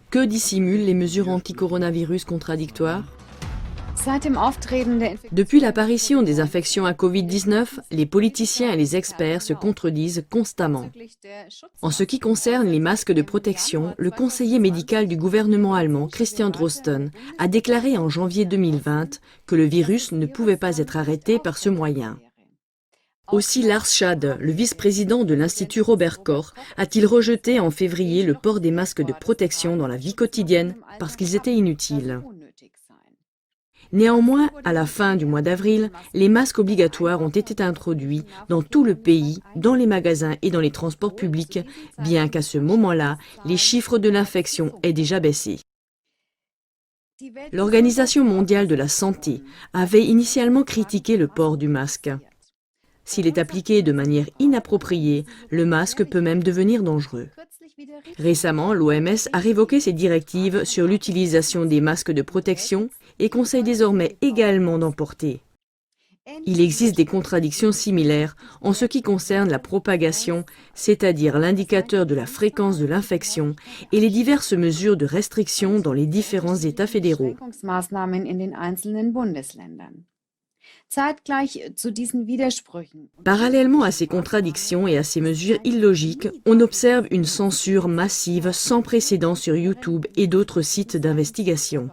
Que dissimulent les mesures anti-coronavirus contradictoires? Depuis l'apparition des infections à Covid-19, les politiciens et les experts se contredisent constamment. En ce qui concerne les masques de protection, le conseiller médical du gouvernement allemand, Christian Drosten, a déclaré en janvier 2020 que le virus ne pouvait pas être arrêté par ce moyen. Aussi Lars Schade, le vice-président de l'Institut Robert Koch, a-t-il rejeté en février le port des masques de protection dans la vie quotidienne parce qu'ils étaient inutiles. Néanmoins, à la fin du mois d'avril, les masques obligatoires ont été introduits dans tout le pays, dans les magasins et dans les transports publics, bien qu'à ce moment-là, les chiffres de l'infection aient déjà baissé. L'Organisation mondiale de la santé avait initialement critiqué le port du masque. S'il est appliqué de manière inappropriée, le masque peut même devenir dangereux. Récemment, l'OMS a révoqué ses directives sur l'utilisation des masques de protection et conseille désormais également d'en porter. Il existe des contradictions similaires en ce qui concerne la propagation, c'est-à-dire l'indicateur de la fréquence de l'infection et les diverses mesures de restriction dans les différents États fédéraux. Parallèlement à ces contradictions et à ces mesures illogiques, on observe une censure massive sans précédent sur YouTube et d'autres sites d'investigation.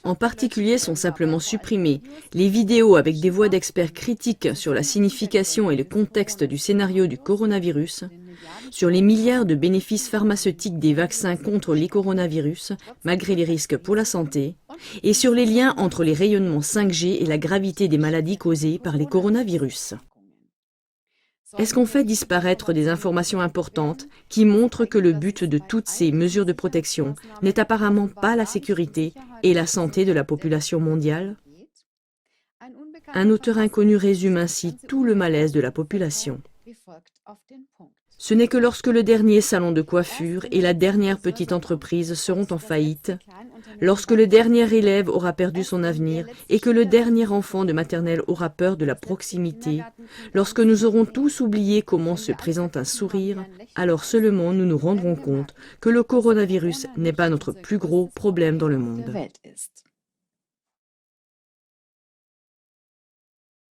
En particulier sont simplement supprimées les vidéos avec des voix d'experts critiques sur la signification et le contexte du scénario du coronavirus, sur les milliards de bénéfices pharmaceutiques des vaccins contre les coronavirus, malgré les risques pour la santé, et sur les liens entre les rayonnements 5G et la gravité des maladies causées par les coronavirus. Est-ce qu'on fait disparaître des informations importantes qui montrent que le but de toutes ces mesures de protection n'est apparemment pas la sécurité et la santé de la population mondiale? Un auteur inconnu résume ainsi tout le malaise de la population. Ce n'est que lorsque le dernier salon de coiffure et la dernière petite entreprise seront en faillite, lorsque le dernier élève aura perdu son avenir et que le dernier enfant de maternelle aura peur de la proximité, lorsque nous aurons tous oublié comment se présente un sourire, alors seulement nous nous rendrons compte que le coronavirus n'est pas notre plus gros problème dans le monde.